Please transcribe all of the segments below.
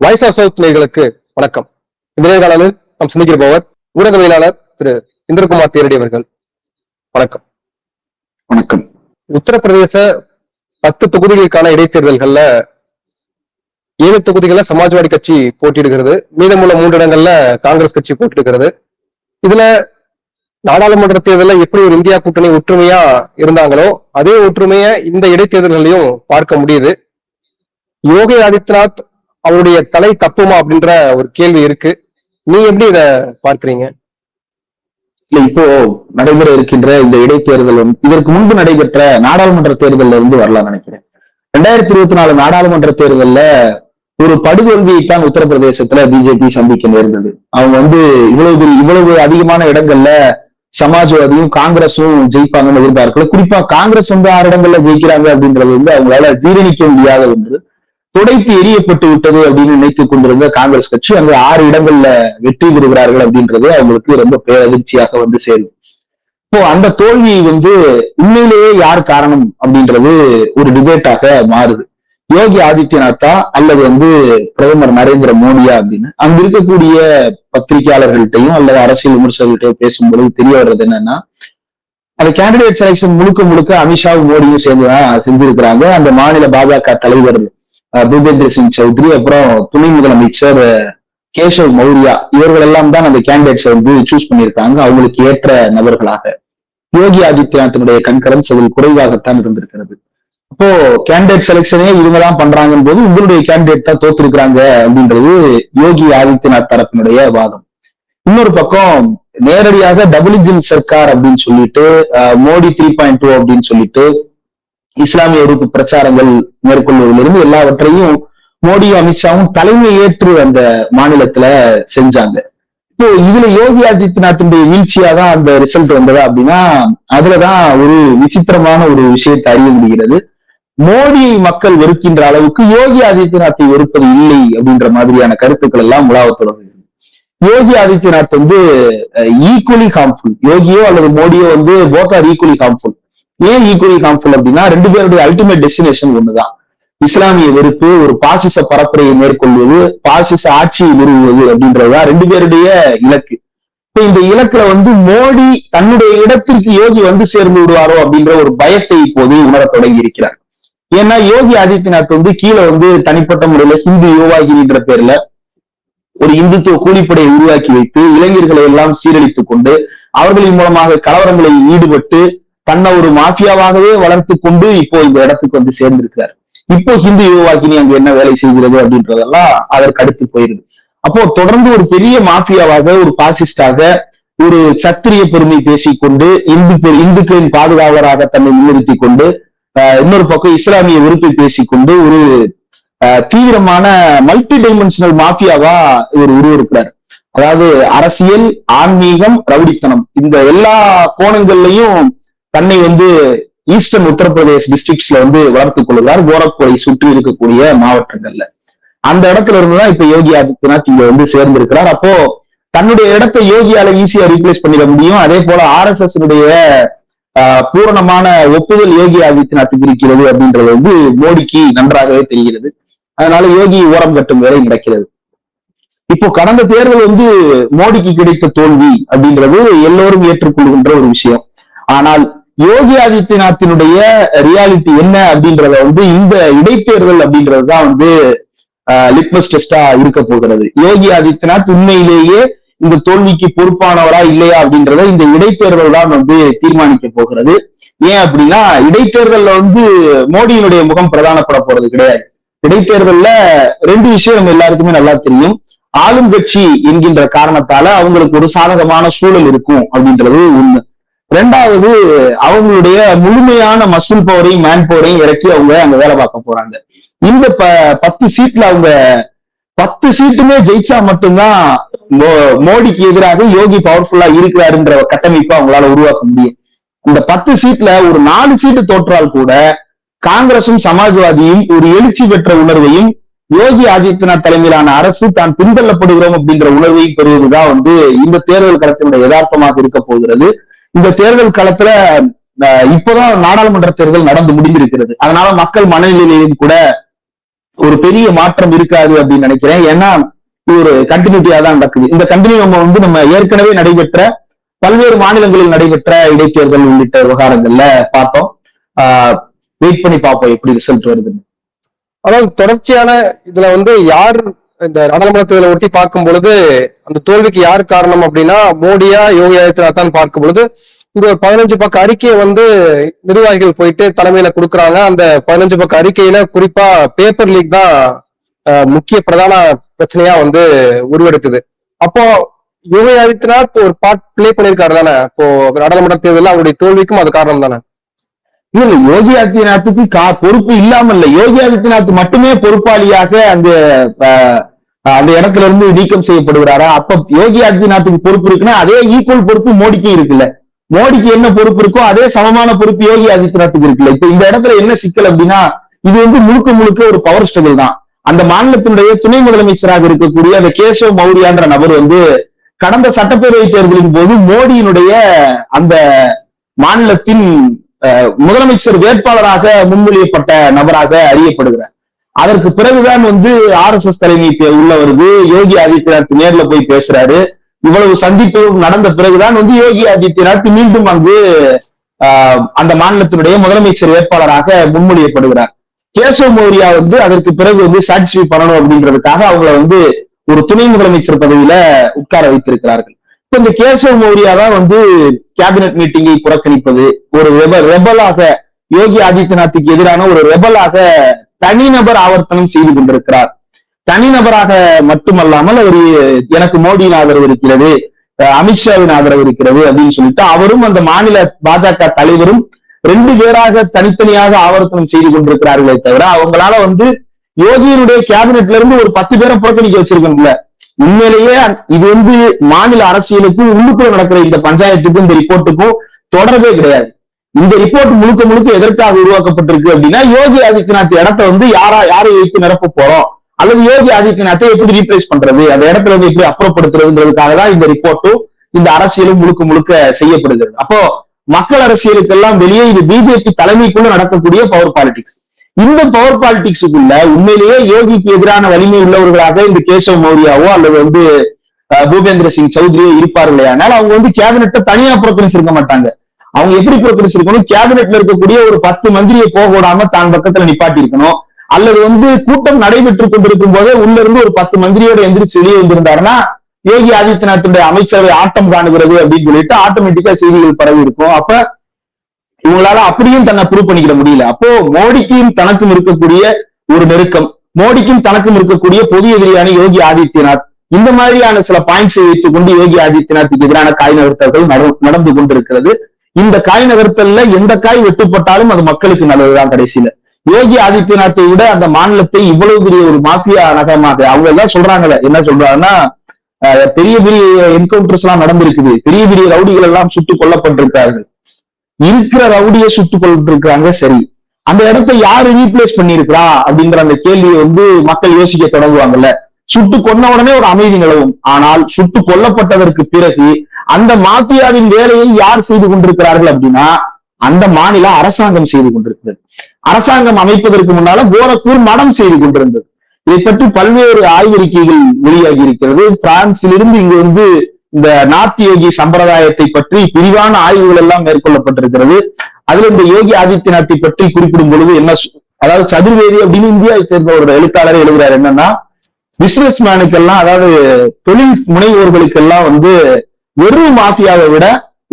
Voice of south நேயர்களுக்கு வணக்கம். இந்த நேர்காணலில் நாம் சிந்திக்கிறவர் ஊடகவியலாளர் திரு இந்திரகுமார் தேரடி அவர்கள். வணக்கம். வணக்கம். உத்தரப்பிரதேச 10 தொகுதிகளுக்கான இடைத்தேர்தல்கள்ல 7 தொகுதிகள்ல சமாஜ்வாடி கட்சி போட்டியிடுகிறது. மீதமுள்ள 3 இடங்கள்ல காங்கிரஸ் கட்சி போட்டியிடுகிறது. இதுல நாடாளுமன்ற தேர்தலில் எப்படி ஒரு இந்தியா கூட்டணி ஒற்றுமையா இருந்தாங்களோ அதே ஒற்றுமையை இந்த இடைத்தேர்தல்களையும் பார்க்க முடியுது. யோகி ஆதித்யநாத் அவருடைய தலை தப்புமா அப்படின்ற ஒரு கேள்வி இருக்கு. நீ எப்படி இத பார்க்கிறீங்க? இப்போ நடைபெற இருக்கின்ற இந்த இடைத்தேர்தல் இதற்கு முன்பு நடைபெற்ற நாடாளுமன்ற தேர்தல்ல இருந்து வரலாம் நினைக்கிறேன். 2024 நாடாளுமன்ற தேர்தல்ல ஒரு படுதோல்வியைத்தான் உத்தரப்பிரதேசத்துல பிஜேபி சந்திக்க நேர்ந்தது. அவங்க இவ்வளவு அதிகமான இடங்கள்ல சமாஜ்வாதியும் காங்கிரஸும் ஜெயிப்பாங்கன்னு எதிர்பார்க்கல. குறிப்பா காங்கிரஸ் 6 இடங்கள்ல ஜெயிக்கிறாங்க அப்படின்றது அவங்களால ஜீரணிக்க முடியாத ஒன்று. துடைத்து எரியப்பட்டு விட்டது அப்படின்னு நினைத்துக் கொண்டிருந்த காங்கிரஸ் கட்சி அங்க 6 இடங்கள்ல வெற்றி பெறுகிறார்கள் அப்படின்றது அவங்களுக்கு ரொம்ப பேரதிர்ச்சியாக சேரும். இப்போ அந்த தோல்வி உண்மையிலேயே யார் காரணம் அப்படின்றது ஒரு டிபேட்டாக மாறுது. யோகி ஆதித்யநாத்தா அல்லது பிரதமர் நரேந்திர மோடியா அப்படின்னு அங்க இருக்கக்கூடிய பத்திரிகையாளர்கள்ட்டையும் அல்லது அரசியல் விமர்சகர்கள்ட்டையும் பேசும்பொழுது தெரிய வர்றது என்னன்னா, அந்த கேண்டிடேட் செலக்ஷன் முழுக்க அமித்ஷாவும் மோடியும் சேர்ந்துதான் செஞ்சிருக்கிறாங்க. அந்த மாநில பாஜக தலைவர் பூபேந்திர சிங் சௌத்ரி, அப்புறம் துணை முதலமைச்சர் கேசவ் மௌரியா, இவர்கள் எல்லாம் தான் அந்த கேண்டிடேட்ஸை சூஸ் பண்ணியிருக்காங்க அவங்களுக்கு ஏற்ற நபர்களாக. யோகி ஆதித்யநாத்தினுடைய கண்கரன்ஸ் அதில் குறைவாகத்தான் இருந்திருக்கிறது. அப்போ கேண்டிடேட் செலக்ஷனே இவங்க தான் பண்றாங்க போது உங்களுடைய கேண்டிடேட் தான் தோத்திருக்கிறாங்க அப்படின்றது யோகி ஆதித்யநாத் தரப்பினுடைய வாதம். இன்னொரு பக்கம் நேரடியாக டபுள் இன்ஜின் சர்க்கார் அப்படின்னு சொல்லிட்டு மோடி 3.2 அப்படின்னு சொல்லிட்டு இஸ்லாமிய உறுப்பு பிரச்சாரங்கள் மேற்கொள்வதிலிருந்து எல்லாவற்றையும் மோடியும் அமித்ஷாவும் தலைமை ஏற்று அந்த மாநிலத்துல செஞ்சாங்க. இப்போ இதுல யோகி ஆதித்யநாத்தினுடைய வீழ்ச்சியாதான் அந்த ரிசல்ட் வந்ததா அப்படின்னா அதுலதான் ஒரு விசித்திரமான ஒரு விஷயத்தை அறிய முடிகிறது. மோடியை மக்கள் வெறுக்கின்ற அளவுக்கு யோகி ஆதித்யநாத்தை வெறுப்பது இல்லை அப்படின்ற மாதிரியான கருத்துக்கள் எல்லாம் உலாவத் தொடங்குகிறது. Yogi Adityanath equally harmful. யோகியோ அல்லது மோடியோ போத் ஆர் ஈக்குவலி ஹார்ம்ஃபுல். ஏன் ஈக்குவலி ஹார்ம்ஃபுல் அப்படின்னா 2 பேருடைய அல்டிமேட் டெஸ்டினேஷன் ஒண்ணுதான். இஸ்லாமிய வெறுப்பு, ஒரு பாசிச பரப்புரையை மேற்கொள்வது, பாசிச ஆட்சியை நிறுவுவது அப்படின்றதுதான் 2 பேருடைய இலக்கு. இப்ப இந்த இலக்குல மோடி தன்னுடைய இடத்திற்கு யோகி சேர்ந்து விடுவாரோ அப்படின்ற ஒரு பயத்தை இப்போது உணரத் தொடங்கி இருக்கிறார். ஏன்னா யோகி ஆதித்யநாத் கீழே தனிப்பட்ட முறையில ஹிந்து யோகாகிரின்ற பேர்ல ஒரு இந்துத்துவ கூலிப்படையை உருவாக்கி வைத்து இளைஞர்களை எல்லாம் சீரழித்துக் கொண்டு அவர்களின் மூலமாக கலவரங்களில் ஈடுபட்டு தன்னை ஒரு மாஃபியாவாகவே வளர்த்து கொண்டு இப்போ இந்த இடத்துக்கு சேர்ந்திருக்கிறார். இப்போ ஹிந்து யுவாகினி அங்க என்ன வேலை செய்கிறது அப்படின்றதெல்லாம் அதற்கு அடுத்து போயிருது. அப்போ தொடர்ந்து ஒரு பெரிய மாஃபியாவாக, ஒரு பாசிஸ்டாக, ஒரு சத்திரிய பெருமை பேசிக்கொண்டு இந்துக்களின் பாதுகாவலராக தன்னை முன்னிறுத்தி கொண்டு இன்னொரு பக்கம் இஸ்லாமிய வெறுப்பை பேசிக்கொண்டு ஒரு தீவிரமான மல்டி டைமென்ஷனல் மாஃபியாவா இவர் உருவெடுக்கிறார். அதாவது அரசியல், ஆன்மீகம், ரவுடித்தனம் இந்த எல்லா கோணங்கள்லையும் தன்னை ஈஸ்டர்ன் உத்தரப்பிரதேஷ் டிஸ்ட்ரிக்ட்ஸ்ல வளர்த்துக் கொள்கிறார். கோரக்பூரை சுற்றி இருக்கக்கூடிய மாவட்டங்கள்ல அந்த இடத்துல இருந்துதான் இப்ப யோகி ஆதித்யநாத் இங்க சேர்ந்திருக்கிறார். அப்போ தன்னுடைய இடத்தை யோகியால ஈஸியா ரீப்ளேஸ் பண்ணிட முடியும். அதே போல RSS பூரணமான ஒப்புதல் யோகி ஆதித்யநாத்துக்கு இருக்கிறது அப்படின்றது மோடிக்கு நன்றாகவே தெரிகிறது. அதனால யோகி ஓரம் கட்டும் வேலை நடக்கிறது. இப்போ கடந்த தேர்தல் மோடிக்கு கிடைத்த தோல்வி அப்படின்றது எல்லோரும் ஏற்றுக்கொள்கின்ற ஒரு விஷயம். ஆனால் யோகி ஆதித்யநாத்தினுடைய ரியாலிட்டி என்ன அப்படின்றத இந்த இடைத்தேர்தல் அப்படின்றதுதான் லிட்மஸ் டெஸ்டா இருக்க போகிறது. யோகி ஆதித்யநாத் உண்மையிலேயே இந்த தோல்விக்கு பொறுப்பானவரா இல்லையா அப்படின்றத இந்த இடைத்தேர்தல் தான் தீர்மானிக்க போகிறது. ஏன் அப்படின்னா இடைத்தேர்தல்ல மோடியினுடைய முகம் பிரதானப்பட போறது கிடையாது. இடைத்தேர்தல்ல 2 விஷயம் நம்ம எல்லாருக்குமே நல்லா தெரியும். ஆளும் கட்சி என்கின்ற காரணத்தால அவங்களுக்கு ஒரு சாதகமான சூழல் இருக்கும் அப்படின்றது ஒண்ணு. 2வது அவங்களுடைய முழுமையான மசில் பவரையும் மேன் பவரையும் இறக்கி அவங்க அங்க வேலை பார்க்க போறாங்க. இந்த 10 சீட்ல அவங்க 10 சீட்டுமே ஜெயிச்சா மட்டும்தான் மோடிக்கு எதிராக யோகி பவர்ஃபுல்லா இருக்கிறாருன்ற கட்டமைப்பை அவங்களால உருவாக்க முடியும். இந்த 10 சீட்ல ஒரு 4 சீட்டு தோற்றால் கூட காங்கிரசும் சமாஜ்வாதியும் ஒரு எழுச்சி பெற்ற உணர்வையும் யோகி ஆதித்யநாத் தலைமையிலான அரசு தான் பின்தள்ளப்படுகிறோம் அப்படின்ற உணர்வையும் பெறுவதுதான் இந்த தேர்தல் களத்தினுடைய யதார்த்தமாக இருக்க போகிறது. இந்த தேர்தல் களத்துல இப்பதான் நாடாளுமன்ற தேர்தல் நடந்து முடிந்திருக்கிறது. அதனால மக்கள் மனநிலையிலும் கூட ஒரு பெரிய மாற்றம் இருக்காது அப்படின்னு நினைக்கிறேன். ஏன்னா இது ஒரு கண்டினியூட்டியா தான் நடக்குது. இந்த கண்டினியூ நம்ம ஏற்கனவே நடைபெற்ற பல்வேறு மாநிலங்களில் நடைபெற்ற இடைத்தேர்தல் உள்ளிட்ட விவகாரங்கள்ல பார்த்தோம். வெயிட் பண்ணி பார்ப்போம் எப்படி ரிசல்ட் வருதுன்னு. அதாவது தொடர்ச்சியான இதுல யார் இந்த நாடாளுமன்ற தேர்தலை ஒட்டி பார்க்கும் பொழுது அந்த தோல்விக்கு யார் காரணம் அப்படின்னா மோடியா யோகி ஆதித்யநாத் தான் பார்க்கும் பொழுது இங்க ஒரு 15 பக்க அறிக்கையை நிர்வாகிகள் போயிட்டு தலைமையில கொடுக்குறாங்க. அந்த 15 பக்க அறிக்கையில குறிப்பா பேப்பர் லீக் தான் முக்கிய பிரதான பிரச்சனையா உருவெடுக்குது. அப்போ யோகி ஆதித்யநாத் ஒரு பார்ட் பிளே பண்ணிருக்காரு தானே இப்போ நாடாளுமன்ற தேர்தலில் அவருடைய தோல்விக்கும் அது காரணம் தானே? இல்ல, யோகி ஆதித்யநாத்துக்கு பொறுப்பு இல்லாமல் இல்ல, யோகி ஆதித்யநாத் மட்டுமே பொறுப்பாளியாக அந்த இடத்துல இருந்து நீக்கம் செய்யப்படுகிறாரா? அப்ப யோகி ஆதித்யநாத்துக்கு பொறுப்பு இருக்குன்னா அதே ஈக்குவல் பொறுப்பு மோடிக்கும் இருக்குல்ல. மோடிக்கு என்ன பொறுப்பு இருக்கோ அதே சமமான பொறுப்பு யோகி ஆதித்யநாத்துக்கு இருக்குல்ல. இப்ப இந்த இடத்துல என்ன சிக்கல் அப்படின்னா இது முழுக்க முழுக்க ஒரு பவர் ஸ்ட்ரகிள் தான். அந்த மாநிலத்தினுடைய துணை முதலமைச்சராக இருக்கக்கூடிய அந்த கேசவ் மௌரியான்ற நபர் கடந்த சட்டப்பேரவை தேர்தலின் போது மோடியினுடைய அந்த மாநிலத்தின் முதலமைச்சர் வேட்பாளராக முன்மொழியப்பட்ட நபராக அறியப்படுகிறார். அதற்கு பிறகுதான் RSS தலைமை உள்ள வருது. யோகி ஆதித்யநாத் நேர்ல போய் பேசுறாரு. இவ்வளவு சந்திப்பு நடந்த பிறகுதான் யோகி ஆதித்யநாத் மீண்டும் அந்த மாநிலத்தினுடைய முதலமைச்சர் வேட்பாளராக முன்மொழியப்படுகிறார். கேசவ் மௌரியா அதற்கு பிறகு சாட்டிஸ்ஃபை பண்ணணும் அப்படின்றதுக்காக அவங்கள ஒரு துணை முதலமைச்சர் பதவியில உட்கார வைத்திருக்கிறார்கள். இப்ப இந்த கேசவ் மௌரியா தான் கேபினட் மீட்டிங்கை புறக்கணிப்பது, ஒரு ரெபலாக யோகி ஆதித்யநாத்துக்கு எதிரான ஒரு ரெபலாக தனிநபர் ஆவர்த்தனம் செய்து கொண்டிருக்கிறார். தனிநபராக மட்டுமல்லாமல் அவர் எனக்கு மோடியின் ஆதரவு இருக்கிறது, அமித்ஷாவின் ஆதரவு இருக்கிறது அப்படின்னு சொல்லிட்டு அவரும் அந்த மாநில பாஜக தலைவரும் 2 பேராக தனித்தனியாக ஆவர்த்தனம் செய்து கொண்டிருக்கிறார்களே தவிர அவங்களால யோகியினுடைய கேபினெட்ல இருந்து ஒரு 10 பேரை புறக்கணிக்க வச்சிருக்கணும்ல. உண்மையிலேயே இது மாநில அரசியலுக்கும் உள்ளுக்குள்ள நடக்கிற இந்த பஞ்சாயத்துக்கும் இந்த ரிப்போர்ட்டுக்கும் தொடர்பே கிடையாது. இந்த ரிப்போர்ட் முழுக்க முழுக்க எதற்காக உருவாக்கப்பட்டிருக்கு அப்படின்னா யோகி ஆதித்யநாத் இடத்தை யாரை வைத்து நிரப்ப போறோம் அல்லது யோகி ஆதித்யநாத்தை எப்படி ரீப்ளேஸ் பண்றது, அந்த இடத்துல எப்படி அப்புறப்படுத்துறதுன்றதுக்காக தான் இந்த ரிப்போர்ட்டும் இந்த அரசியலும் முழுக்க முழுக்க செய்யப்படுகிறது. அப்போ மக்கள் அரசியலுக்கெல்லாம் வெளியே இது பிஜேபி தலைமைக்குள்ள நடக்கக்கூடிய பவர் பாலிடிக்ஸ். இந்த பவர் பாலிடிக்ஸுக்குள்ள உண்மையிலேயே யோகிக்கு எதிரான வலிமை உள்ளவர்களாக இந்த கேசவ் மௌரியாவோ அல்லது பூபேந்திர சிங் சௌத்ரியோ இருப்பார்களே, ஆனால் அவங்க கேபினெட்டை தனியா புறக்கணிச்சிருக்க மாட்டாங்க. அவங்க எப்படி புறக்கணிச்சிருக்கணும், கேபினெட்ல இருக்கக்கூடிய ஒரு 10 மந்திரியை போக விடாம தான் பக்கத்துல நிப்பாட்டி இருக்கணும். அல்லது கூட்டம் நடைபெற்றுக் கொண்டிருக்கும் போதே உள்ள இருந்து ஒரு 10 மந்திரியோட எந்திரிச்சு வெளியே வந்திருந்தாருன்னா யோகி ஆதித்யநாத்துடைய அமைச்சரவை ஆட்டம் காணுகிறது அப்படின்னு சொல்லிட்டு ஆட்டோமேட்டிக்கா செய்திகள் பரவி இருக்கும். அப்ப இவங்களால அப்படியும் தன்னை ப்ரூவ் பண்ணிக்கிட முடியல. அப்போ மோடிக்கும் தனக்கும் இருக்கக்கூடிய ஒரு நெருக்கம், மோடிக்கும் தனக்கும் இருக்கக்கூடிய பொது எதிரியான யோகி ஆதித்யநாத், இந்த மாதிரியான சில பாயிண்ட்ஸை வைத்துக் கொண்டு யோகி ஆதித்யநாத்துக்கு எதிரான காய் நகர்த்தல்கள் நடந்து கொண்டிருக்கிறது. இந்த காய் நகர்த்தல்ல எந்த காய் வெட்டுப்பட்டாலும் அது மக்களுக்கு நல்லதுதான். கடைசியில யோகி ஆதித்யநாத்தை விட அந்த மாநிலத்தை இவ்வளவு பெரிய ஒரு மாஃபியா நகரமாக அவங்க எல்லாம் சொல்றாங்கல்ல, என்ன சொல்றாங்கன்னா பெரிய பெரிய என்கவுண்டர்ஸ் எல்லாம் நடந்திருக்குது, பெரிய பெரிய ரவுடிகள் எல்லாம் சுட்டுக் கொல்லப்பட்டிருக்கார்கள். இருக்கிற ரவுடியை சுட்டுக் கொண்டிருக்கிறாங்க, சரி, அந்த இடத்தை யாரு ரீப்ளேஸ் பண்ணிருக்கிறா அப்படிங்கிற அந்த கேள்வியை மக்கள் யோசிக்க தொடங்குவாங்கல்ல. சுட்டு கொன்ன உடனே ஒரு அமைதி நிலவும். ஆனால் சுட்டு கொல்லப்பட்டதற்கு பிறகு அந்த மாஃபியாவின் வேலையை யார் செய்து கொண்டிருக்கிறார்கள் அப்படின்னா அந்த மாநில அரசாங்கம் செய்து கொண்டிருக்கிறது. அரசாங்கம் அமைப்பதற்கு முன்னால கோரக்பூர் மடம் செய்து கொண்டிருந்தது. இதை பற்றி பல்வேறு ஆய்வறிக்கைகள் வெளியாகி இருக்கிறது. பிரான்சிலிருந்து இங்கு இந்த நார்த் யோகி சம்பிரதாயத்தை பற்றி விரிவான ஆய்வுகள் எல்லாம் மேற்கொள்ளப்பட்டிருக்கிறது. அதுல இந்த யோகி ஆதித்யநாத்தை பற்றி குறிப்பிடும் பொழுது என்ன, அதாவது சதுர்வேதி அப்படின்னு இந்தியாவை சேர்ந்த ஒரு எழுத்தாளர் எழுதுறாரு என்னன்னா, பிசினஸ் மேனுக்கெல்லாம் அதாவது தொழில் முனைவோர்களுக்கெல்லாம் வெறும் மாஃபியாவை விட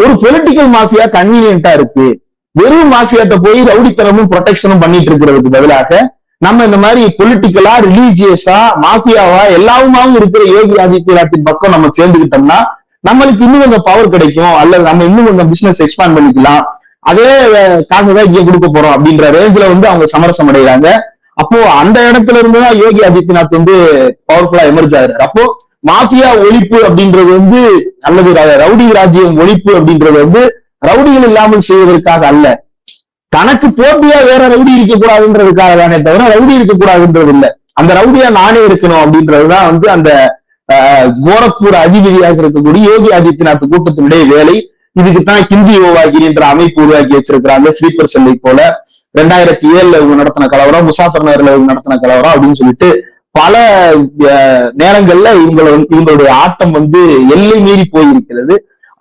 ஒரு பொலிட்டிக்கல் மாஃபியா கன்வீனியன்டா இருக்கு. வெறும் மாஃபியாட்ட போய் ரவுடித்தனமும் ப்ரொடெக்ஷனும் பண்ணிட்டு இருக்கிறதுக்கு பதிலாக நம்ம இந்த மாதிரி பொலிட்டிக்கலா ரிலீஜியஸா மாஃபியாவா எல்லாவுமாவும் இருக்கிற யோகி ஆதித்யநாத்தின் பக்கம் நம்ம சேர்ந்துக்கிட்டோம்னா நம்மளுக்கு இன்னும் கொஞ்சம் பவர் கிடைக்கும், அல்லது நம்ம இன்னும் கொஞ்சம் பிசினஸ் எக்ஸ்பேண்ட் பண்ணிக்கலாம், அதே காசுதான் இங்க கொடுக்க போறோம் அப்படின்ற ரேஞ்சில அவங்க சமரசம் அடைகிறாங்க. அப்போ அந்த இடத்துல இருந்துதான் யோகி ஆதித்யநாத் பவர்ஃபுல்லா எமர்ஜ் ஆகிறார். அப்போ மாஃபியா ஒழிப்பு அப்படின்றது அல்லது ரவுடி ராஜ்யம் ஒழிப்பு அப்படின்றது ரவுடிகள் இல்லாமல் செய்வதற்காக அல்ல, தனக்கு போட்டியா வேற ரவுடி இருக்கக்கூடாதுன்றதுக்காக தானே தவிர ரவுடி இருக்கக்கூடாதுன்றது இல்லை. அந்த ரவுடியா நானே இருக்கணும் அப்படின்றதுதான் அந்த கோரக்பூர் அதிபதியாக இருக்கக்கூடிய யோகி ஆதித்யநாத் கூட்டத்தினுடைய வேலை. இதுக்குத்தான் ஹிந்தி யோகாகிரி என்ற அமைப்பு உருவாக்கி வச்சிருக்கிறாங்க. ஸ்ரீபர் செல்லை போல 2007 இவங்க நடத்தின கலவரம், முசாஃபர் நகர்ல இவங்க நடத்தின கலவரம் அப்படின்னு சொல்லிட்டு பல நேரங்கள்ல இவங்களுடைய ஆட்டம் எல்லை மீறி போயிருக்கிறது.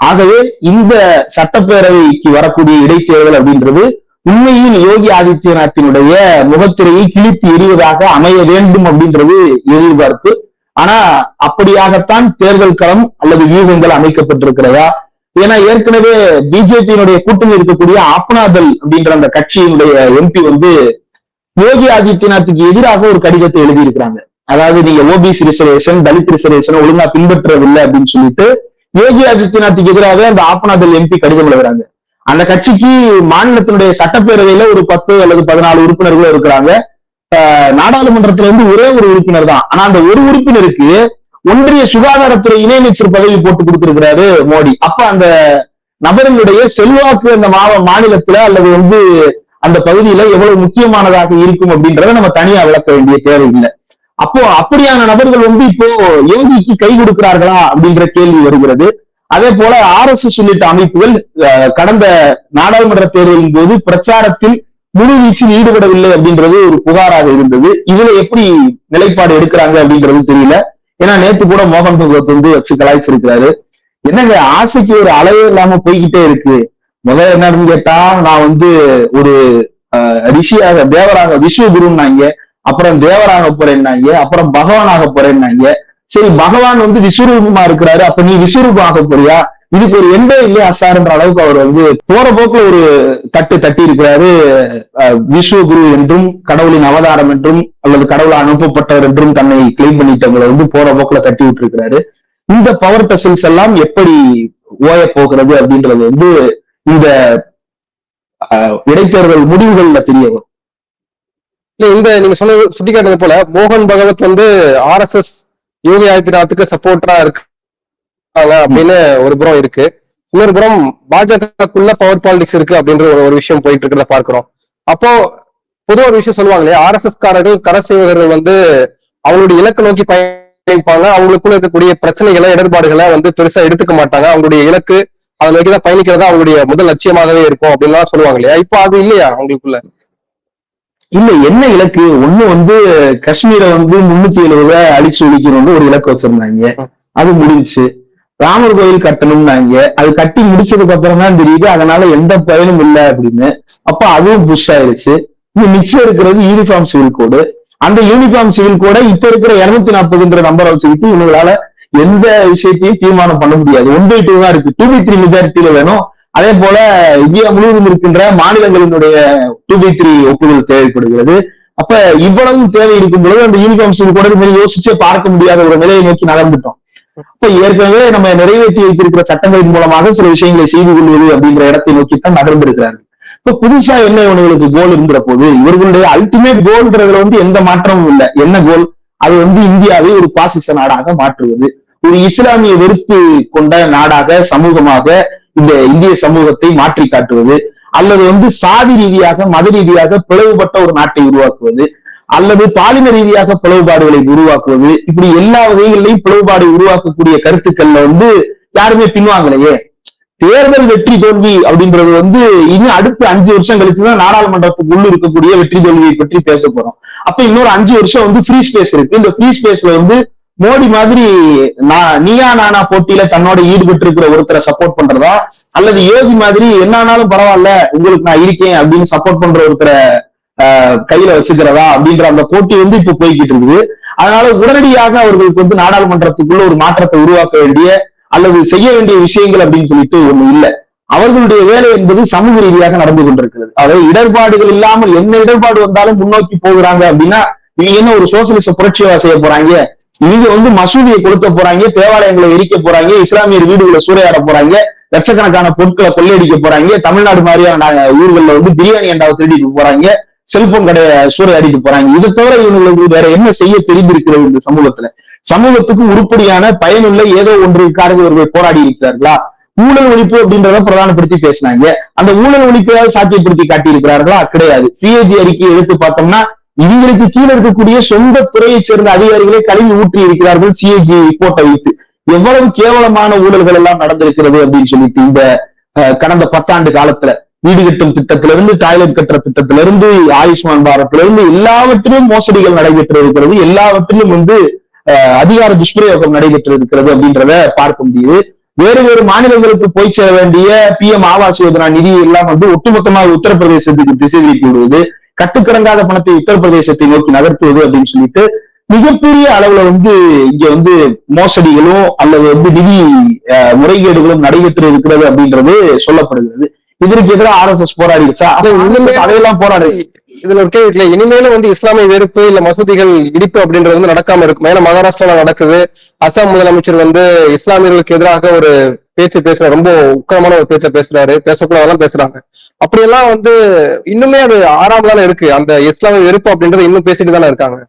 ஆகவே இந்த சட்டப்பேரவைக்கு வரக்கூடிய இடைத்தேர்தல் அப்படின்றது உண்மையில் யோகி ஆதித்யநாத்தினுடைய முகத்திரையை கிழித்து எறிவதாக அமைய வேண்டும் அப்படின்றது எதிர்பார்ப்பு. ஆனா அப்படியாகத்தான் தேர்தல் களம் அல்லது வியூகங்கள் அமைக்கப்பட்டிருக்கிறதா? ஏன்னா ஏற்கனவே பிஜேபியினுடைய கூட்டணி இருக்கக்கூடிய ஆப்னாதல் அப்படின்ற அந்த கட்சியினுடைய எம்பி யோகி ஆதித்யநாத்துக்கு எதிராக ஒரு கடிதத்தை எழுதியிருக்கிறாங்க. அதாவது நீங்க ஓபிசி ரிசர்வேஷன், தலித் ரிசர்வேஷன் ஒழுங்கா பின்பற்றவில்லை அப்படின்னு சொல்லிட்டு யோகி ஆதித்யநாத்துக்கு எதிராக அந்த ஆப்னாதல் எம்பி கடிதம் எழுதுறாங்க. அந்த கட்சிக்கு மாநிலத்தினுடைய சட்டப்பேரவையில ஒரு 10 அல்லது 14 உறுப்பினர்களும் இருக்கிறாங்க. நாடாளுமன்றத்துல ஒரே ஒரு உறுப்பினர் தான். ஆனா அந்த ஒரு உறுப்பினருக்கு ஒன்றிய சுகாதாரத்துறை இணையமைச்சர் பதவி போட்டு கொடுத்திருக்கிறாரு மோடி. அப்ப அந்த நபர்களுடைய செல்வாக்கு அந்த மாநிலத்துல அல்லது அந்த பகுதியில எவ்வளவு முக்கியமானதாக இருக்கும் அப்படின்றத நம்ம தனியா விளக்க வேண்டிய தேவையில்லை. அப்போ அப்படியான நபர்கள் இப்போ யோகிக்கு கை கொடுக்கிறார்களா அப்படின்ற கேள்வி வருகிறது. அதே போல RSS உள்ளிட்ட அமைப்புகள் கடந்த நாடாளுமன்ற தேர்தலின் போது பிரச்சாரத்தில் முழு வீச்சில் ஈடுபடவில்லை அப்படின்றது ஒரு புகாராக இருந்தது. இதுல எப்படி நிலைப்பாடு எடுக்கிறாங்க அப்படின்றது தெரியல. ஏன்னா நேத்து கூட மோகன் பகவத் வச்சு கலாய்ச்சிருக்கிறாரு. என்னங்க ஆசைக்கு ஒரு அளவே இல்லாம போய்கிட்டே இருக்கு. முதல்ல என்னன்னு கேட்டா நான் ஒரு ரிஷியாக தேவராக விஸ்வகுருன்னாங்க, அப்புறம் தேவராக போறேன்னாங்க, அப்புறம் பகவானாக போறேன்னாங்க. சரி பகவான் விஸ்வரூபமா இருக்கிறாரு, அப்ப நீ விஸ்வரூபம் ஆக போறியா? இதுக்கு ஒரு எண்டே இல்லையா சார்ன்ற அளவுக்கு அவர் போற போக்குல ஒரு தட்டி இருக்கிறாரு. விஸ்வகுரு என்றும் கடவுளின் அவதாரம் என்றும் அல்லது கடவுளை அனுப்பப்பட்டவர் என்றும் தன்னை கிளைம் பண்ணிட்டவங்களை போற போக்குல தட்டி விட்டு இருக்கிறாரு. இந்த பவர் டசல்ஸ் எல்லாம் எப்படி ஓய போகிறது அப்படின்றது இந்த இடைத்தேர்தல் முடிவுகள்ல தெரிய வரும். இந்த நீங்க சொன்னது சுட்டிக்காட்டுறது போல மோகன் பகவத் RSS யோகி ஆதித்யநாத்துக்கு சப்போர்ட்டரா இருக்காங்க அப்படின்னு ஒரு புறம் இருக்கு. இன்னொரு புறம் பாஜகக்குள்ள பவர் பாலிடிக்ஸ் இருக்கு அப்படின்ற ஒரு விஷயம் போயிட்டு இருக்கிறத பார்க்கிறோம். அப்போ பொதுவாக ஒரு விஷயம் சொல்லுவாங்க இல்லையா, RSS காரர்கள் கரசேவகர்கள் அவங்களுடைய இலக்கு நோக்கி பயணிப்பாங்க. அவங்களுக்குள்ள இருக்கக்கூடிய பிரச்சனைகளை இடர்பாடுகளை பெருசா எடுத்துக்க மாட்டாங்க. அவங்களுடைய இலக்கு அதை நோக்கிதான் பயணிக்கிறதா அவங்களுடைய முதல் லட்சியமாகவே இருக்கும் அப்படின்லாம் சொல்லுவாங்க இல்லையா. இப்போ அது இல்லையா அவங்களுக்குள்ள? இல்ல, என்ன இலக்கு? ஒண்ணு காஷ்மீரை 370 அழிச்சு ஒழிக்கணும்னு ஒரு இலக்கு வச்சிருந்தாங்க. அது முடிஞ்சுச்சு. ராமர் கோயில் கட்டணும்னாங்க. அது கட்டி முடிச்சதுக்கு அப்புறம் தான் தெரியுது அதனால எந்த பயனும் இல்லை அப்படின்னு. அப்ப அதுவும் புஷ் ஆயிருச்சு. மிச்சம் இருக்கிறது யூனிஃபார்ம் சிவில் கோடு. அந்த யூனிஃபார்ம் சிவில் கோடை இப்ப இருக்கிற 240 நம்பரை வச்சுக்கிட்டு இவங்களால எந்த விஷயத்தையும் தீர்மானம் பண்ண முடியாது. 1/2 தான் இருக்கு. 2/3 மெஜாரிட்டியில வேணும். அதே போல இந்தியா முழுவதும் இருக்கின்ற மாநிலங்களினுடைய 2/3 ஒப்புதல் தேவைப்படுகிறது. அப்ப இவ்வளவு தேவை இருக்கும் பொழுது அந்த யூனிஃபார்ம் சிவில் கோடை யோசிச்சே பார்க்க முடியாத ஒரு நிலையை நோக்கி நகர்ந்துட்டோம். அப்ப ஏற்கனவே நம்ம நிறைவேற்றி வைத்திருக்கிற சட்டங்களின் மூலமாக சில விஷயங்களை செய்து கொள்வது அப்படிங்கிற இடத்தை நோக்கித்தான் நகர்ந்திருக்கிறார்கள். இப்ப புதுசா என்ன இவங்களுக்கு கோல் இருந்துற போது இவர்களுடைய அல்டிமேட் கோல்ன்றதுல எந்த மாற்றமும் இல்லை. என்ன கோல்? அது இந்தியாவை ஒரு பாசிச நாடாக மாற்றுவது, ஒரு இஸ்லாமிய வெறுப்பு கொண்ட நாடாக சமூகமாக இந்த இந்திய சமூகத்தை மாற்றி காட்டுவது, அல்லது சாதி ரீதியாக மத ரீதியாக பிளவுபட்ட ஒரு நாட்டை உருவாக்குவது, அல்லது பாலின ரீதியாக பிளவுபாடுகளை உருவாக்குவது. இப்படி எல்லா வகைகளிலையும் பிளவுபாடு உருவாக்கக்கூடிய கருத்துக்கள்ல யாருமே பின்வாங்கலையே. தேர்தல் வெற்றி தோல்வி அப்படின்றது இனி அடுத்த 5 வருஷம் கழிச்சுதான் நாடாளுமன்றத்துக்கு உள்ள இருக்கக்கூடிய வெற்றி தோல்வியை பற்றி பேச போறோம். அப்ப இன்னொரு 5 வருஷம் ஃப்ரீ ஸ்பேஸ் இருக்கு. இந்த ஃப்ரீ ஸ்பேஸ்ல மோடி மாதிரி நீயா நானா போட்டியில தன்னோட ஈடுபட்டு இருக்கிற ஒருத்தரை சப்போர்ட் பண்றதா, அல்லது யோகி மாதிரி என்னானாலும் பரவாயில்ல உங்களுக்கு நான் இருக்கேன் அப்படின்னு சப்போர்ட் பண்ற ஒருத்தரை கையில வச்சுக்கிறதா அப்படின்ற அந்த போட்டி இப்ப போய்கிட்டு இருக்குது. அதனால உடனடியாக அவர்களுக்கு நாடாளுமன்றத்துக்குள்ள ஒரு மாற்றத்தை உருவாக்க வேண்டிய அல்லது செய்ய வேண்டிய விஷயங்கள் அப்படின்னு சொல்லிட்டு ஒண்ணு இல்லை. அவர்களுடைய வேலை என்பது சமூக ரீதியாக நடந்து கொண்டிருக்கிறது. அதாவது இடர்பாடுகள் இல்லாமல் என்ன இடர்பாடு வந்தாலும் முன்னோக்கி போகிறாங்க அப்படின்னா இவங்க என்ன ஒரு சோசியலிச புரட்சியா செய்ய போறாங்க? இவங்க மசூதியை கொளுத்த போறாங்க, தேவாலயங்களை எரிக்க போறாங்க, இஸ்லாமியர் வீடுகளை சூறையாட போறாங்க, லட்சக்கணக்கான பொருட்களை கொள்ளையடிக்க போறாங்க, தமிழ்நாடு மாதிரியான ஊர்களில் பிரியாணி அண்டாவை திருடிட்டு போறாங்க, செல்போன் கடையை சூறையாடிட்டு போறாங்க. இதை தவிர இவங்களுக்கு வேற என்ன செய்ய தெரிந்திருக்கிறது இந்த சமூகத்துல? சமூகத்துக்கு உருப்படியான பயனுள்ள ஏதோ ஒன்றுக்காக இவர்கள் போராடி இருக்கிறார்களா? ஊழல் ஒழிப்பு அப்படின்றத பிரதானப்படுத்தி பேசினாங்க. அந்த ஊழல் ஒழிப்பையாவது சாத்தியப்படுத்தி காட்டி இருக்கிறார்களா? கிடையாது. சிஏஜி அறிக்கையை எடுத்து பார்த்தோம்னா இவங்களுக்கு கீழே இருக்கக்கூடிய சொந்த துறையை சேர்ந்த அதிகாரிகளே கல்வி ஊற்றி இருக்கிறார்கள் சிஏஜி ரிப்போர்ட்டை வைத்து. எவ்வளவு கேவலமான ஊழல்கள் எல்லாம் நடந்திருக்கிறது அப்படின்னு சொல்லிட்டு இந்த கடந்த 10 ஆண்டு காலத்துல வீடு கட்டும் திட்டத்திலிருந்து, டாய்லெட் கட்டுற திட்டத்திலிருந்து, ஆயுஷ்மான் பாரத்திலிருந்து எல்லாவற்றிலும் மோசடிகள் நடைபெற்று இருக்கிறது. எல்லாவற்றிலும் அதிகார துஷ்பிரயோகம் நடைபெற்று இருக்கிறது அப்படின்றத பார்க்க முடியுது. வேறு வேறு மாநிலங்களுக்கு போய் சேர வேண்டிய PM ஆவாஸ் யோஜனா நிதி எல்லாம் ஒட்டுமொத்தமாக உத்தரப்பிரதேசத்துக்கு திசை திருப்பி விடுவது, கட்டுக்கடங்காத பணத்தை உத்தரப்பிரதேசத்தை நோக்கி நகர்த்துவது அப்படின்னு சொல்லிட்டு மிகப்பெரிய அளவுல இங்க மோசடிகளும் அல்லது நிதி முறைகேடுகளும் நடைபெற்று இருக்கிறது அப்படின்றது சொல்லப்படுகிறது. இதற்கு எதிராக RSS போராடிடுச்சா? அதையெல்லாம் போராடு. இதுல ஒரு கேள்வி இல்ல, இனிமேலும் இஸ்லாமிய வெறுப்பு இல்ல மசூதிகள் இடிப்பு அப்படின்றது நடக்காம இருக்கும். ஏன்னா மகாராஷ்டிரால நடக்குது. அசாம் முதலமைச்சர் இஸ்லாமியர்களுக்கு எதிராக ஒரு பேச்சு பேசுறாரு, ரொம்ப உக்கரமான ஒரு பேச்சை பேசுறாரு, பேசக்கூடாதெல்லாம் பேசுறாங்க. அப்படியெல்லாம் இன்னுமே அது ஆறாமதானே இருக்கு. அந்த இஸ்லாமிய வெறுப்பு அப்படின்றத இன்னும் பேசிட்டு தானே இருக்காங்க.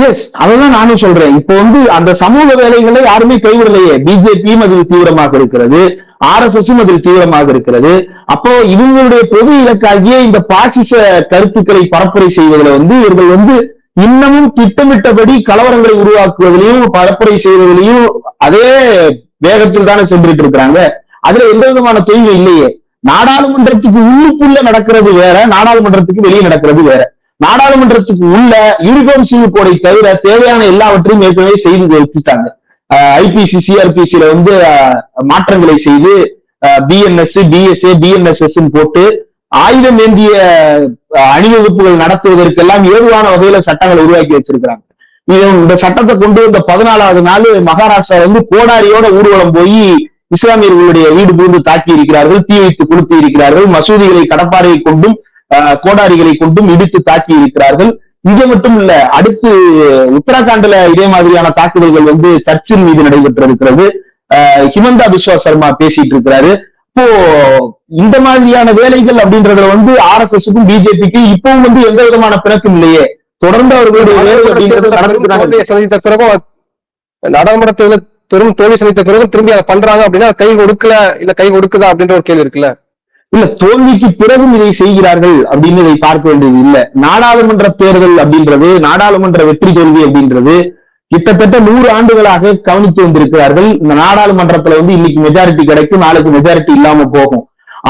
எஸ், அதான் நானும் சொல்றேன். இப்போ அந்த சமூக வேலைகளை யாருமே கைவிடலையே. பிஜேபியும் அதில் தீவிரமாக இருக்கிறது, RSSம் அதில் தீவிரமாக இருக்கிறது. அப்போ இவங்களுடைய பொது இலக்காகிய இந்த பாசிச கருத்துக்களை பரப்புரை செய்வதில் இவர்கள் இன்னமும் திட்டமிட்டபடி கலவரங்களை உருவாக்குவதிலையும் பரப்புரை செய்வதிலையும் அதே வேகத்தில் தானே சென்றுட்டு இருக்கிறாங்க. அதுல எந்த விதமான தொய்வு இல்லையே. நாடாளுமன்றத்துக்கு உள்ளுக்குள்ள நடக்கிறது வேற, நாடாளுமன்றத்துக்கு வெளியே நடக்கிறது வேற. நாடாளுமன்றத்துக்கு உள்ள யூனிஃபார்ம் சிவில் கோடை தவிர தேவையான எல்லாவற்றையும் ஏற்கனவே செய்து வச்சுட்டாங்க. IPC CRPCல மாற்றங்களை செய்து BNS DSA BNSS போட்டு ஆயுதம் ஏந்திய அணிவகுப்புகள் நடத்துவதற்கெல்லாம் ஏதுவான வகையில சட்டங்களை உருவாக்கி வச்சிருக்கிறாங்க. இந்த சட்டத்தை கொண்டு வந்த 14வது நாள் மகாராஷ்டிரா கோடாரியோட ஊர்வலம் போய் இஸ்லாமியர்களுடைய வீடு பூந்து தாக்கி இருக்கிறார்கள், தீ வைத்து கொளுத்தி இருக்கிறார்கள், மசூதிகளை கடப்பாறையை கொண்டும் கோடாரிகளை கொண்டும் இடித்து தாக்கி இருக்கிறார்கள். இங்க மட்டும் இல்ல, அடுத்து உத்தராகண்ட்ல இதே மாதிரியான தாக்குதல்கள் சர்ச்சின் மீது நடைபெற்றிருக்கிறது. ஹிமந்தா பிஸ்வா சர்மா பேசிட்டு இருக்கிறாரு. இப்போ இந்த மாதிரியான வேலைகள் அப்படின்றதுல RSSக்கும் பிஜேபிக்கும் இப்பவும் எந்த விதமான பிணக்கும் இல்லையே. தொடர்ந்து அவர்களுடைய சந்தித்த பிறகும் நாடாளுமன்ற தேர்தல் பெரும் தோல்வி சந்தித்த பிறகும் திரும்பி அதை பண்றாங்க அப்படின்னா கை கொடுக்கல இல்ல கை கொடுக்குதா அப்படின்ற ஒரு கேள்வி இருக்குல்ல. இல்ல, தோல்விக்கு பிறகும் இதை செய்கிறார்கள் அப்படின்னு இதை பார்க்க வேண்டியது இல்ல. நாடாளுமன்ற தேர்தல் அப்படின்றது, நாடாளுமன்ற வெற்றி தோல்வி அப்படின்றது கிட்டத்தட்ட 100 ஆண்டுகளாக கவனித்து வந்திருக்கிறார்கள். இந்த நாடாளுமன்றத்துல இன்னைக்கு மெஜாரிட்டி கிடைக்கும், நாளைக்கு மெஜாரிட்டி இல்லாம போகும்.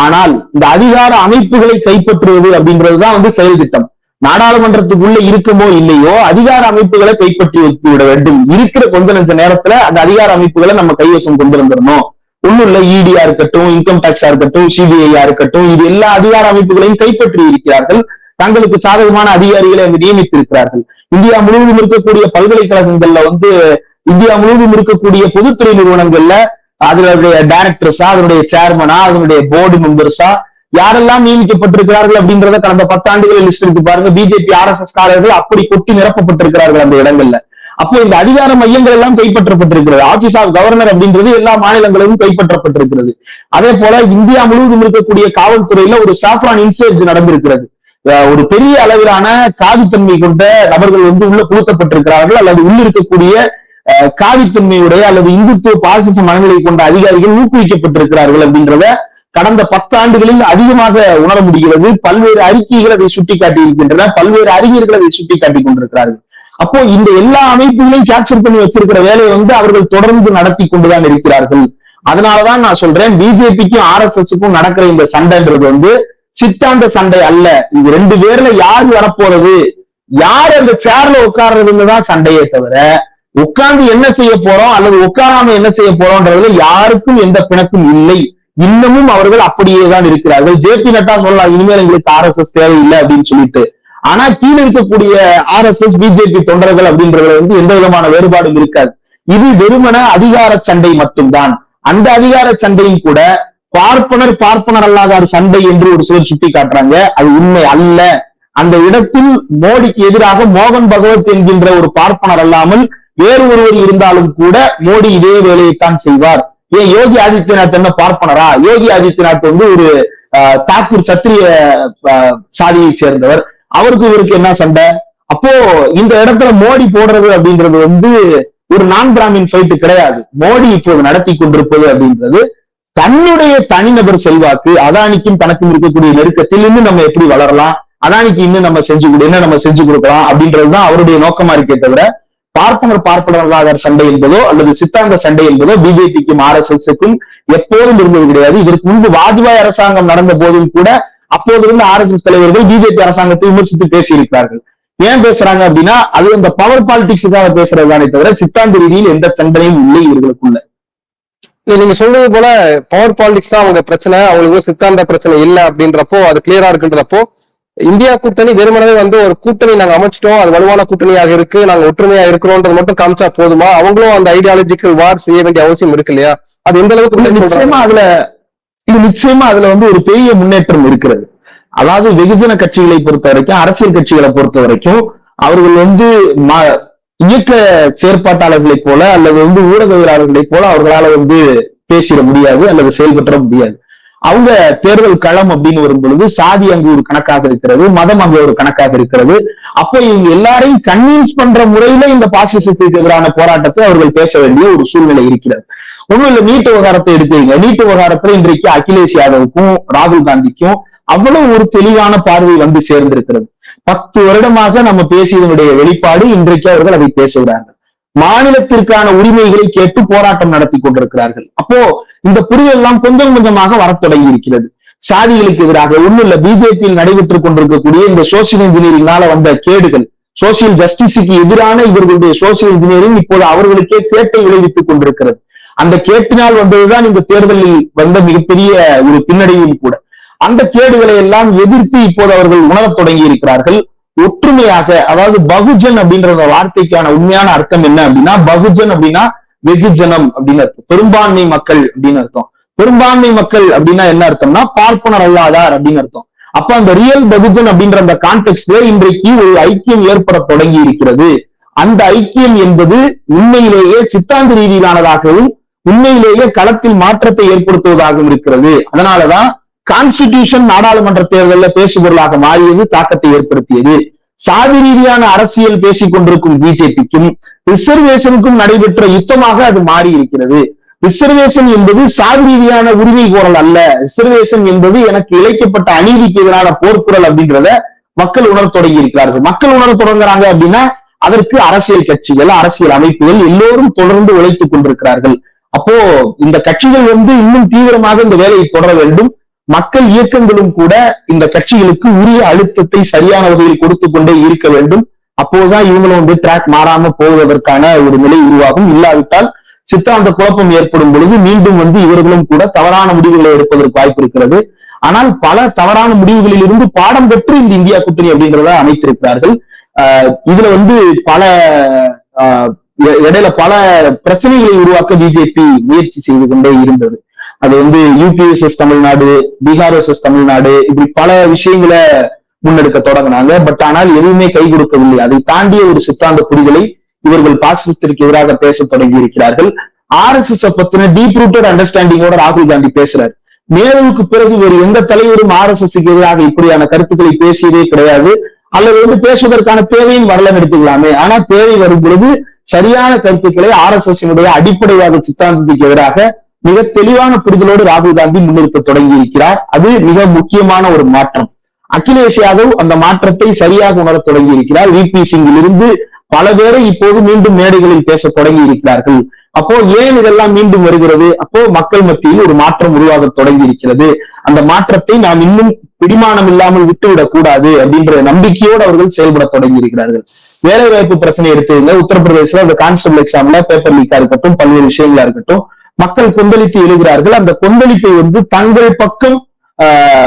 ஆனால் இந்த அதிகார அமைப்புகளை கைப்பற்றுவது அப்படின்றதுதான் செயல் திட்டம். நாடாளுமன்றத்துக்குள்ள இருக்குமோ இல்லையோ அதிகார அமைப்புகளை கைப்பற்றி வைத்து விட வேண்டும். இருக்கிற கொஞ்ச நெஞ்ச நேரத்துல அந்த அதிகார அமைப்புகளை நம்ம கைவசம் கொண்டு வந்துடணும். ஒண்ணும் இல்ல, EDயா இருக்கட்டும், இன்கம் டாக்ஸா இருக்கட்டும், CBIயா இருக்கட்டும், இது எல்லா அதிகார அமைப்புகளையும் கைப்பற்றி இருக்கிறார்கள். தங்களுக்கு சாதகமான அதிகாரிகளை நியமித்திருக்கிறார்கள். இந்தியா முழுவதும் இருக்கக்கூடிய பல்கலைக்கழகங்கள்ல இந்தியா முழுவதும் இருக்கக்கூடிய பொதுத்துறை நிறுவனங்கள்ல அதனுடைய டைரக்டர்ஸா, அதனுடைய சேர்மனா, அதனுடைய போர்டு மெம்பர்ஸா யாரெல்லாம் நியமிக்கப்பட்டிருக்கிறார்கள் அப்படின்றத கடந்த 10 ஆண்டுகளில் லிஸ்ட் இருக்கு பாருங்க. பிஜேபி RSS காரர்கள் அப்படி கொட்டி நிரப்பப்பட்டிருக்கிறார்கள் அந்த இடங்கள்ல. அப்போ இந்த அதிகார மையங்கள் எல்லாம் கைப்பற்றப்பட்டிருக்கிறது. ஆபீஸ் ஆஃப் கவர்னர் அப்படின்றது எல்லா மாநிலங்களிலும் கைப்பற்றப்பட்டிருக்கிறது. அதே போல இந்தியா முழுவதும் இருக்கக்கூடிய காவல்துறையில ஒரு சாஃப்ரான் இன்சர்ஜ் நடந்திருக்கிறது. ஒரு பெரிய அளவிலான காதித்தன்மை கொண்ட நபர்கள் உள்ள புகுத்தப்பட்டிருக்கிறார்கள், அல்லது உள்ள இருக்கக்கூடிய காதித்தன்மையுடைய அல்லது இந்துத்துவ பாசிச மனநிலை கொண்ட அதிகாரிகள் ஊக்குவிக்கப்பட்டிருக்கிறார்கள் அப்படின்றத கடந்த 10 ஆண்டுகளில் அதிகமாக உணர முடிகிறது. பல்வேறு அறிக்கைகள் அதை சுட்டிக்காட்டி இருக்கின்றன, பல்வேறு அறிஞர்கள் அதை சுட்டிக்காட்டி கொண்டிருக்கிறார்கள். அப்போ இந்த எல்லா அமைப்புகளையும் கேப்சர் பண்ணி வச்சிருக்கிற வேலையை அவர்கள் தொடர்ந்து நடத்தி கொண்டுதான் இருக்கிறார்கள். அதனாலதான் நான் சொல்றேன், பிஜேபிக்கும் RSSக்கும் நடக்கிற இந்த சண்டைன்றது சித்தாந்த சண்டை அல்ல. இது 2 பேர்ல யாரு வரப்போறது, யார் அந்த சேர்ல உட்கார்றதுன்னு தான் சண்டையே தவிர உட்கார்ந்து என்ன செய்ய போறோம் அல்லது உட்காராம என்ன செய்ய போறோம்ன்றதுல யாருக்கும் எந்த பிணக்கும் இல்லை. இன்னமும் அவர்கள் அப்படியே தான் இருக்கிறார்கள். JP நட்டா சொல்லலாம், இனிமேல் எங்களுக்கு RSS தேவையில்லை அப்படின்னு சொல்லிட்டு. ஆனா கீழே இருக்கக்கூடிய RSS பிஜேபி தொண்டர்கள் அப்படின்றதுல எந்த விதமான வேறுபாடும் இருக்காது. இது வெறுமன அதிகார சண்டை மட்டும்தான். அந்த அதிகார சண்டையும் கூட பார்ப்பனர் அல்லாத சண்டை என்று ஒரு சிலர் சுட்டி காட்டுறாங்க. அது உண்மை அல்ல. அந்த இடத்தில் மோடிக்கு எதிராக மோகன் பகவத் என்கின்ற ஒரு பார்ப்பனர் அல்லாமல் வேறு ஒருவர் இருந்தாலும் கூட மோடி இதே வேலையைத்தான் செய்வார். ஏன் யோகி ஆதித்யநாத் என்ன பார்ப்பனரா? யோகி ஆதித்யநாத் ஒரு தாக்கூர் சத்திரிய சாதியை சேர்ந்தவர். அவருக்கு இவருக்கு என்ன சண்டை? அப்போ இந்த இடத்துல மோடி போடுறது அப்படின்றது ஒரு நான் பிராமின் ஃபைட் கிடையாது. மோடி இப்போது நடத்தி கொண்டிருப்பது அப்படின்றது தன்னுடைய தனிநபர் செல்வாக்கு. அதானிக்கும் தனக்கும் இருக்கக்கூடிய நெருக்கத்தில் இன்னும் நம்ம எப்படி வளரலாம், அதானிக்கு இன்னும் நம்ம செஞ்சு கொடுக்கலாம் அப்படின்றதுதான் அவருடைய நோக்கமா இருக்கே தவிர பார்ப்பனர் சண்டை என்பதோ அல்லது சித்தாந்த சண்டை என்பதோ பிஜேபிக்கும் RSSக்கும் எப்போதும் இருந்தது கிடையாது. இதற்கு முன்பு வாஜ்பாய் அரசாங்கம் நடந்த போதும் கூட அப்போது இருந்த RSS தலைவர்கள் பிஜேபி அரசாங்கத்தை விமர்சித்து பேசியிருக்கிறார்கள். ஏன் பேசுறாங்க அப்படின்னா அது அந்த பவர் பாலிடிக்ஸுக்காக பேசுறதுதானே தவிர சித்தாந்த ரீதியில் எந்த சண்டையும் இல்லை இவர்களுக்குள்ள. நீங்க சொல்றது போல பவர் பாலிடிக்ஸ் தான் அவங்க பிரச்சனை, அவங்களுக்கு சித்தாந்த பிரச்சனை இல்லை அப்படின்றப்போ அது கிளியரா இருக்குன்றப்போ இந்தியா கூட்டணி வெறுமனவே வந்து ஒரு கூட்டணி நாங்க அமைச்சிட்டோம், அது வலுவான கூட்டணியாக இருக்கு, நாங்க ஒற்றுமையா இருக்கிறோம்ன்றது மட்டும் காமிச்சா போதுமா? அவங்களும் அந்த ஐடியாலஜிக்கல் வார் செய்ய வேண்டிய அவசியம் இருக்கு இல்லையா? அது எந்த அளவுக்கு நிச்சயமா அதுல வந்து ஒரு பெரிய முன்னேற்றம் இருக்கிறது. அதாவது வெகுஜன கட்சிகளை பொறுத்த வரைக்கும், அரசியல் கட்சிகளை பொறுத்த வரைக்கும் அவர்கள் வந்து இயக்க செயற்பாட்டாளர்களை போல அல்லது வந்து ஊடகவியலாளர்களை போல அவர்களால வந்து பேசிட முடியாது அல்லது செயல்பற்ற முடியாது. அவங்க தேர்தல் களம் அப்படின்னு வரும் பொழுது சாதி அங்கு ஒரு கணக்காக இருக்கிறது, மதம் அங்கு ஒரு கணக்காக இருக்கிறது. அப்போ இவங்க எல்லாரையும் கன்வின்ஸ் பண்ற முறையில இந்த பாசிசத்துக்கு எதிரான போராட்டத்தை அவர்கள் பேச வேண்டிய ஒரு சூழ்நிலை இருக்கிறது. ஒண்ணும் இல்ல, நீட் விவகாரத்தை எடுத்துங்க. நீட் விவகாரத்துல இன்றைக்கு அகிலேஷ் யாதவுக்கும் ராகுல் காந்திக்கும் அவ்வளவு ஒரு தெளிவான பார்வை வந்து சேர்ந்திருக்கிறது. 10 வருடமாக நம்ம பேசியதனுடைய வெளிப்பாடு இன்றைக்கு அவர்கள் அதை பேசுகிறார்கள். மாநிலத்திற்கான உரிமைகளை கேட்டு போராட்டம் நடத்தி கொண்டிருக்கிறார்கள். அப்போ இந்த புரிதல் எல்லாம் கொஞ்சம் கொஞ்சமாக வரத் தொடங்கி இருக்கிறது. சாதிகளுக்கு எதிராக ஒண்ணும் இல்ல, பிஜேபியில் நடைபெற்றுக் கொண்டிருக்கக்கூடிய இந்த சோசியல் இன்ஜினியரிங்னால வந்த கேடுகள், சோசியல் ஜஸ்டிஸுக்கு எதிரான இவர்களுடைய சோசியல் இன்ஜினியரிங் இப்போது அவர்களுக்கே கேட்டை விளைவித்துக் கொண்டிருக்கிறது. அந்த கேட்டினால் வந்ததுதான் இந்த தேர்தலில் வந்த மிகப்பெரிய ஒரு பின்னடைவும் கூட. அந்த கேடுகளை எல்லாம் எதிர்த்து இப்போது அவர்கள் உணரத் தொடங்கி இருக்கிறார்கள். ஒற்றுமையாக, அதாவது பகுஜன் அப்படின்ற வார்த்தைக்கான உண்மையான அர்த்தம் என்ன அப்படின்னா, பகுஜன் அப்படின்னா வெகுஜனம் அப்படின்னு அர்த்தம், பெரும்பான்மை மக்கள் அப்படின்னு அர்த்தம். பெரும்பான்மை மக்கள் அப்படின்னா என்ன அர்த்தம்னா பார்ப்பனர் அல்லாதார் அப்படின்னு அர்த்தம். அப்ப அந்த ரியல் பகுஜன் அப்படின்ற அந்த கான்டெக்ட்ல இன்றைக்கு ஒரு ஐக்கியம் ஏற்பட தொடங்கி இருக்கிறது. அந்த ஐக்கியம் என்பது உண்மையிலேயே சித்தாந்த ரீதியிலானதாகவும் உண்மையிலேயே களத்தில் மாற்றத்தை ஏற்படுத்துவதாகவும் இருக்கிறது. அதனாலதான் கான்ஸ்டிடியூஷன் நாடாளுமன்ற தேர்தலில் பேசுபொருளாக மாறியது, தாக்கத்தை ஏற்படுத்தியது. சாதி ரீதியான அரசியல் பேசிக் கொண்டிருக்கும் பிஜேபிக்கும் ரிசர்வேஷனுக்கும் நடைபெற்ற யுத்தமாக அது மாறி இருக்கிறது. ரிசர்வேஷன் என்பது சாதி ரீதியான உரிமை கோரல் அல்ல. ரிசர்வேஷன் என்பது எனக்கு இழைக்கப்பட்ட அநீதிக்கு எதிரான போர்க்குரல் அப்படின்றத மக்கள் உணர தொடங்கி இருக்கிறார்கள். மக்கள் உணர தொடங்குறாங்க அப்படின்னா அதற்கு அரசியல் கட்சிகள், அரசியல் அமைப்புகள் எல்லோரும் தொடர்ந்து உழைத்துக் கொண்டிருக்கிறார்கள். அப்போ இந்த கட்சிகள் வந்து இன்னும் தீவிரமாக இந்த வேலையை தொடர வேண்டும். மக்கள் இயக்கங்களும் கூட இந்த கட்சிகளுக்கு உரிய அழுத்தத்தை சரியான வகையில் கொடுத்து கொண்டே இருக்க வேண்டும். அப்போதுதான் இவங்களும் வந்து ட்ராக் மாறாம போவதற்கான ஒரு நிலை உருவாகும். இல்லாவிட்டால் சித்தாந்த குழப்பம் ஏற்படும் பொழுது மீண்டும் வந்து இவர்களும் கூட தவறான முடிவுகளை எடுப்பதற்கு வாய்ப்பு இருக்கிறது. ஆனால் பல தவறான முடிவுகளில் இருந்து பாடம் பெற்று இந்த இந்தியா கூட்டணி அப்படின்றத அமைத்திருக்கிறார்கள். இதுல வந்து பல இடையில பல பிரச்சனைகளை உருவாக்க பிஜேபி முயற்சி செய்து கொண்டே இருந்தது. அது வந்து யூபிஎஸ்எஸ் தமிழ்நாடு, பீகார்எஸ்எஸ் தமிழ்நாடு, இப்படி பல விஷயங்களை முன்னெடுக்க தொடங்கினாங்க. பட் ஆனால் எதுவுமே கை கொடுக்கவில்லை. அதை தாண்டிய ஒரு சித்தாந்த புரிதலை இவர்கள் பாசிசத்திற்கு எதிராக பேச தொடங்கி இருக்கிறார்கள். RSS பத்தின டீப் ரூட்டட் அண்டர்ஸ்டாண்டிங்கோட ராகுல் காந்தி பேசுறாரு. நேருவுக்கு பிறகு வேறு எந்த தலைவரும் RSSக்கு எதிராக இப்படியான கருத்துக்களை பேசியதே கிடையாது. அல்லது வந்து பேசுவதற்கான தேவையும் வரலாம் எடுத்துக்கலாமே. ஆனா தேவை வரும் பொழுது சரியான கருத்துக்களை RSSனுடைய அடிப்படைவாத சித்தாந்தத்துக்கு எதிராக மிக தெளிவான புரிதலோடு ராகுல் காந்தி முன்னிறுத்த தொடங்கி இருக்கிறார். அது மிக முக்கியமான ஒரு மாற்றம். அகிலேஷ் யாதவ் அந்த மாற்றத்தை சரியாக உணர தொடங்கி இருக்கிறார். VP சிங்கிலிருந்து பல பேரை இப்போது மீண்டும் மேடைகளில் பேச தொடங்கி இருக்கிறார்கள். அப்போ ஏன் இதெல்லாம் மீண்டும் வருகிறது? அப்போ மக்கள் மத்தியில் ஒரு மாற்றம் உருவாக தொடங்கி இருக்கிறது. அந்த மாற்றத்தை நாம் இன்னும் பிடிமானம் இல்லாமல் விட்டுவிடக் கூடாது அப்படின்ற நம்பிக்கையோடு அவர்கள் செயல்பட தொடங்கி இருக்கிறார்கள். வேலை வாய்ப்பு பிரச்சனை எடுத்துங்க. உத்தரப்பிரதேசல அந்த கான்ஸ்டபிள் எக்ஸாம்ல பேப்பர் லீக்கா இருக்கட்டும், பல்வேறு விஷயங்களா இருக்கட்டும், மக்கள் கொந்தளித்து எழுகிறார்கள். அந்த கொந்தளிப்பை வந்து தங்கள் பக்கம்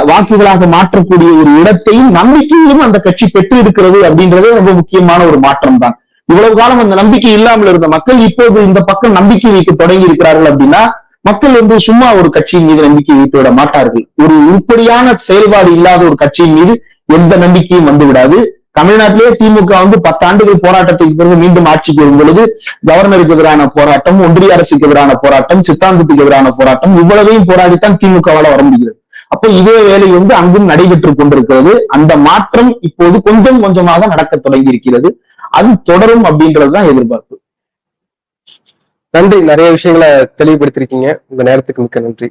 வாக்குகளாக மாற்றக்கூடிய ஒரு இடத்தையும் நம்பிக்கையிலும் அந்த கட்சி பெற்று இருக்கிறது அப்படின்றதே ரொம்ப முக்கியமான ஒரு மாற்றம் தான். இவ்வளவு காலம் அந்த நம்பிக்கை இல்லாமல் இருந்த மக்கள் இப்போது இந்த பக்கம் நம்பிக்கை வைக்க தொடங்கி இருக்கிறார்கள். அப்படின்னா மக்கள் வந்து சும்மா ஒரு கட்சியின் மீது நம்பிக்கை வைத்து விட மாட்டார்கள். ஒரு உருப்படியான செயல்பாடு இல்லாத ஒரு கட்சியின் மீது எந்த நம்பிக்கையும் வந்து விடாது. தமிழ்நாட்டிலேயே திமுக வந்து 10 ஆண்டுகள் போராட்டத்துக்கு பிறகு மீண்டும் ஆட்சிக்கு வரும் பொழுது கவர்னருக்கு எதிரான போராட்டம், ஒன்றிய அரசுக்கு எதிரான போராட்டம், சித்தாந்தத்துக்கு எதிரான போராட்டம், இவ்வளவையும் போராடித்தான் திமுகவால வர முடிகிறது. அப்போ இதே வேலை வந்து அங்கும் நடைபெற்றுக் கொண்டிருக்கிறது. அந்த மாற்றம் இப்போது கொஞ்சம் கொஞ்சமாக நடக்க தொடங்கி இருக்கிறது. அது தொடரும் அப்படின்றதுதான் எதிர்பார்ப்பு. நன்றி. நிறைய விஷயங்களை தெளிவுபடுத்திருக்கீங்க. உங்க நேரத்துக்கு மிக்க நன்றி.